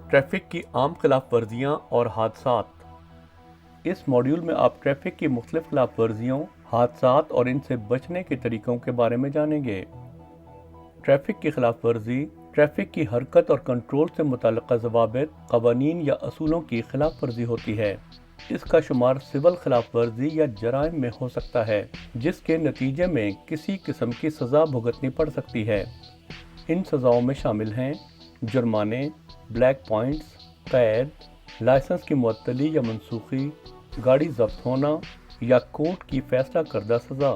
Traffic की आम खिलाफ वर्जियाँ और हादसात। इस मॉड्यूल में आप ट्रैफिक की मुख्तलिफ खिलाफ वर्जियों, हादसात और इनसे बचने के तरीकों के बारे में जानेंगे। ट्रैफिक की खिलाफ वर्जी ट्रैफिक की हरकत और कंट्रोल से मुतल्लिक़ ज़वाबित, क़वानीन या असूलों की खिलाफ वर्जी होती है। इसका शुमार सिविल खिलाफ वर्जी या जराइम में हो सकता है, जिसके नतीजे में किसी किस्म की सज़ा भुगतनी पड़ सकती है। इन सज़ाओं में शामिल हैं जुर्माने, ब्लैक पॉइंट्स, कैद, लाइसेंस की मुअत्तली या मनसूखी, गाड़ी जब्त होना या कोर्ट की फैसला करदा सज़ा।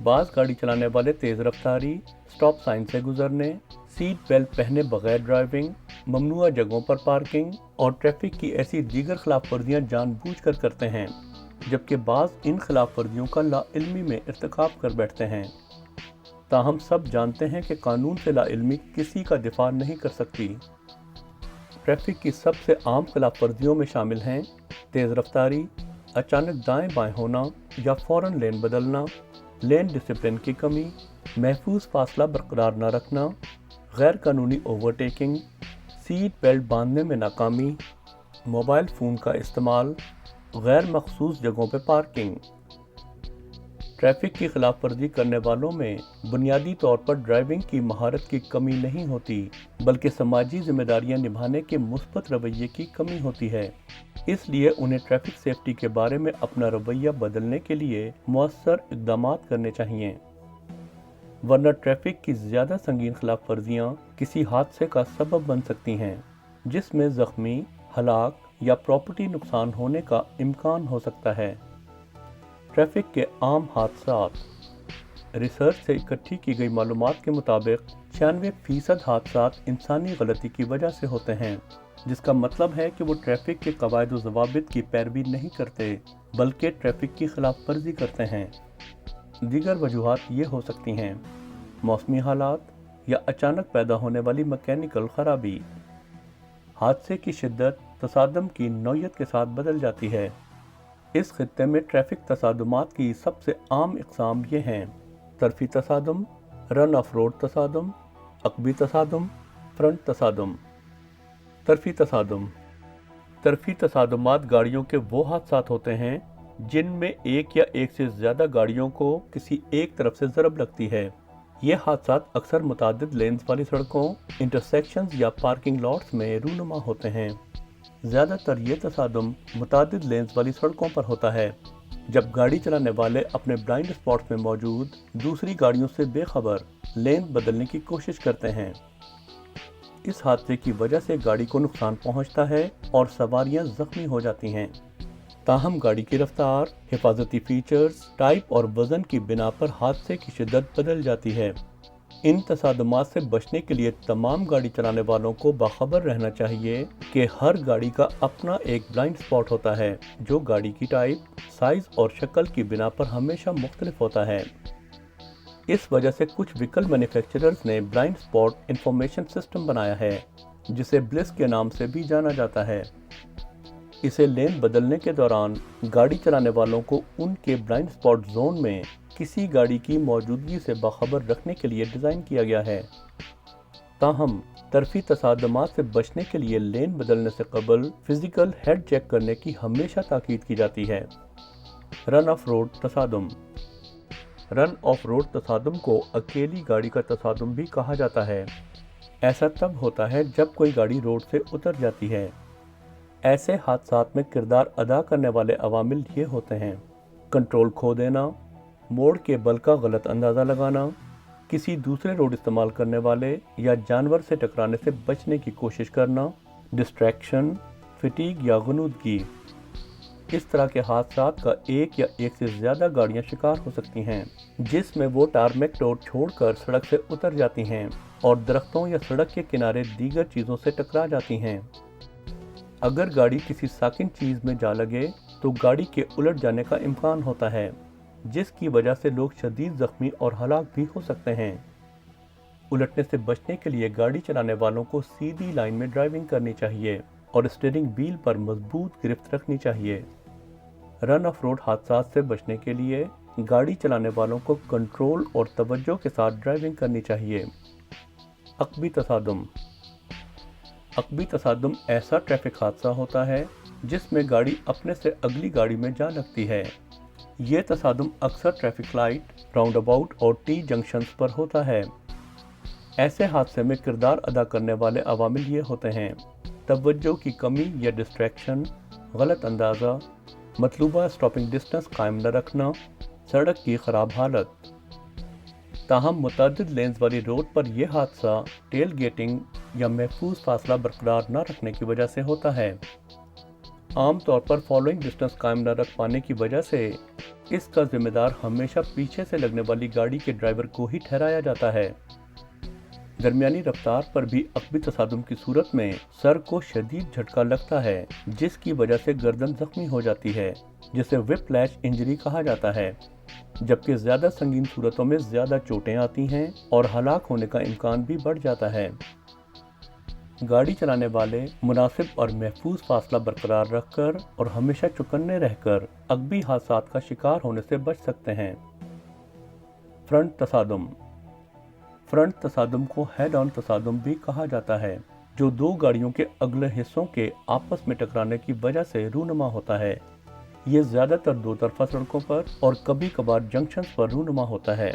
बाज़ गाड़ी चलाने वाले तेज़ रफ्तारी, स्टॉप साइन से गुजरने, सीट बेल्ट पहने बगैर ड्राइविंग, ममनुआ जगहों पर पार्किंग और ट्रैफिक की ऐसी दीगर खिलाफ वर्जियाँ जानबूझकर करते हैं, जबकि बाज़ इन खिलाफ वर्जियों का लाइल्मी में इर्तिकाब कर बैठते हैं। ताहम सब जानते हैं कि कानून से लाइल्मी किसी का दिफा नहीं कर सकती। ट्रैफिक की सबसे आम खिलाफ वर्जियों में शामिल हैं तेज़ रफ्तारी, अचानक दाएं बाएं होना या फ़ौरन लेन बदलना, लेन डिसिप्लिन की कमी, महफूज फासला बरकरार न रखना, गैर कानूनी ओवरटेकिंग, सीट बेल्ट बांधने में नाकामी, मोबाइल फ़ोन का इस्तेमाल, गैर मखसूस जगहों पर पार्किंग। ट्रैफिक की खिलाफ वर्जी करने वालों में बुनियादी तौर पर ड्राइविंग की महारत की कमी नहीं होती, बल्कि समाजी जिम्मेदारियां निभाने के मुस्बत रवैये की कमी होती है। इसलिए उन्हें ट्रैफिक सेफ्टी के बारे में अपना रवैया बदलने के लिए मौसर इक़दाम करने चाहिए, वरना ट्रैफिक की ज़्यादा संगीन खिलाफ वर्जियाँ किसी हादसे का सबब बन सकती हैं, जिसमें ज़ख्मी, हलाक या प्रॉपर्टी नुकसान होने का इम्कान हो सकता है। ट्रैफिक के आम हादसात। रिसर्च से इकट्ठी की गई मालूमात के मुताबिक 96% हादसात इंसानी गलती की वजह से होते हैं, जिसका मतलब है कि वो ट्रैफिक के कवायद व ज़वाबित की पैरवी नहीं करते, बल्कि ट्रैफिक की खिलाफ वर्जी करते हैं। दीगर वजूहात ये हो सकती हैं मौसमी हालात या अचानक पैदा होने वाली मैकेनिकल खराबी। हादसे की शिद्दत तसादम की नौयत के साथ बदल जाती है। इस खित्ते में ट्रैफिक तसादुमात की सबसे आम इक़साम ये हैं: तरफी तसादुम, रन ऑफ रोड तसादुम, अक़बी तसादुम, फ्रंट तसादुम। तरफी तसादुम। तरफी तसादुमात गाड़ियों के वो हादसात होते हैं जिनमें एक या एक से ज़्यादा गाड़ियों को किसी एक तरफ से ज़रब लगती है। ये हादसात अक्सर मुतादिद लेन्स वाली सड़कों, इंटरसेक्शंस या पार्किंग लॉट्स में रूनुमा होते हैं। ज़्यादातर ये तसादुम मुतादिद लेन्स वाली सड़कों पर होता है, जब गाड़ी चलाने वाले अपने ब्लाइंड स्पॉट्स में मौजूद दूसरी गाड़ियों से बेखबर लेन बदलने की कोशिश करते हैं। इस हादसे की वजह से गाड़ी को नुकसान पहुंचता है और सवारियां जख्मी हो जाती हैं। ताहम गाड़ी की रफ्तार, हिफाजती फीचर्स, टाइप और वज़न की बिना पर हादसे की शिद्दत बदल जाती है। इन तसादुमात से बचने के लिए तमाम गाड़ी चलाने वालों को बाखबर रहना चाहिए कि हर गाड़ी का अपना एक ब्लाइंड स्पॉट होता है, जो गाड़ी की टाइप, साइज़ और शक्ल की बिना पर हमेशा मुख्तलिफ होता है। इस वजह से कुछ व्हीकल मैन्युफैक्चरर्स ने ब्लाइंड स्पॉट इंफॉर्मेशन सिस्टम बनाया है, जिसे ब्लिस के नाम से भी जाना जाता है। इसे लेन बदलने के दौरान गाड़ी चलाने वालों को उनके ब्लाइंड स्पॉट जोन में किसी गाड़ी की मौजूदगी से बाखबर रखने के लिए डिज़ाइन किया गया है। ताहम तरफी तसादुमात से बचने के लिए लेन बदलने से कबल फिजिकल हेड चेक करने की हमेशा ताकीद की जाती है। रन ऑफ रोड तसादुम। रन ऑफ रोड तसादुम को अकेली गाड़ी का तसादुम भी कहा जाता है। ऐसा तब होता है जब कोई गाड़ी रोड से उतर जाती है। ऐसे हादसात में किरदार अदा करने वाले अवामिल ये होते हैं: कंट्रोल खो देना, मोड़ के बल का गलत अंदाज़ा लगाना, किसी दूसरे रोड इस्तेमाल करने वाले या जानवर से टकराने से बचने की कोशिश करना, डिस्ट्रैक्शन, फटीग या गुनूदगी। इस तरह के हादसात का एक या एक से ज़्यादा गाड़ियां शिकार हो सकती हैं, जिसमें वो टारमेक रोड छोड़कर सड़क से उतर जाती हैं और दरख्तों या सड़क के किनारे दीगर चीज़ों से टकरा जाती हैं। अगर गाड़ी किसी साकिन चीज़ में जा लगे तो गाड़ी के उलट जाने का इम्कान होता है, जिसकी वजह से लोग शदीद ज़ख्मी और हलाक भी हो सकते हैं। उलटने से बचने के लिए गाड़ी चलाने वालों को सीधी लाइन में ड्राइविंग करनी चाहिए और स्टीयरिंग व्हील पर मजबूत गिरफ्त रखनी चाहिए। रन ऑफ रोड हादसात से बचने के लिए गाड़ी चलाने वालों को कंट्रोल और तवज्जो के साथ ड्राइविंग करनी चाहिए। अक़बी तसादुम। अक़बी तसादुम ऐसा ट्रैफिक हादसा होता है जिसमें गाड़ी अपने से अगली गाड़ी में जा लगती है। ये तसादुम अक्सर ट्रैफिक लाइट, राउंड अबाउट और टी जंक्शंस पर होता है। ऐसे हादसे में किरदार अदा करने वाले अवामिल ये होते हैं: तवज्जो की कमी या डिस्ट्रैक्शन, गलत अंदाज़ा, मतलूबा स्टॉपिंग डिस्टेंस कायम न रखना, सड़क की ख़राब हालत। ताहम मुतअद्दिद लेन्स वाली रोड पर यह हादसा टेल गेटिंग या महफूज फासला बरकरार न रखने की वजह से होता है। आम तौर पर फॉलोइंग डिस्टेंस कायम न रख पाने की वजह से इसका जिम्मेदार हमेशा पीछे से लगने वाली गाड़ी के ड्राइवर को ही ठहराया जाता है। दरमियानी रफ्तार पर भी अक़बी तसादुम की सूरत में सर को शदीद झटका लगता है, जिसकी वजह से गर्दन जख्मी हो जाती है, जिसे व्हिपलैश इंजरी कहा जाता है। जबकि ज़्यादा संगीन सूरतों में ज़्यादा चोटें आती हैं और हलाक होने का इम्कान भी बढ़ जाता है। गाड़ी चलाने वाले मुनासिब और महफूज फासला बरकरार रखकर और हमेशा चौकन्ने रहकर अक़बी हादसात का शिकार होने से बच सकते हैं। फ्रंट तसादुम। फ्रंट तसादुम को हेड ऑन तसादुम भी कहा जाता है, जो दो गाड़ियों के अगले हिस्सों के आपस में टकराने की वजह से रूनुमा होता है। ये ज़्यादातर दो तरफा सड़कों पर और कभी कभार जंक्शंस पर रूनुमा होता है।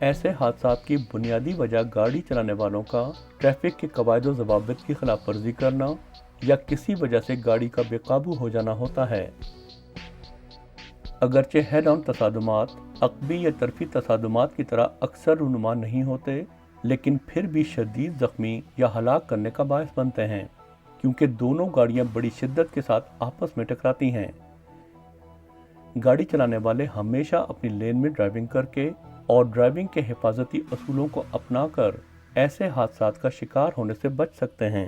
ऐसे हादसात की बुनियादी वजह गाड़ी चलाने वालों का ट्रैफिक के कवायद व ज़वाबित की खिलाफ वर्जी करना या किसी वजह से गाड़ी का बेकाबू हो जाना होता है। अगरचे हेड ऑन तसादुमात अक़बी या तरफी तसादुमात की तरह अक्सर रूनुमा नहीं होते, लेकिन फिर भी शदीद ज़ख्मी या हलाक करने का बायस बनते हैं, क्योंकि दोनों गाड़ियां बड़ी शिद्दत के साथ आपस में टकराती हैं। गाड़ी चलाने वाले हमेशा अपनी लेन में ड्राइविंग करके और ड्राइविंग के हिफाजती असूलों को अपनाकर ऐसे हादसात का शिकार होने से बच सकते हैं।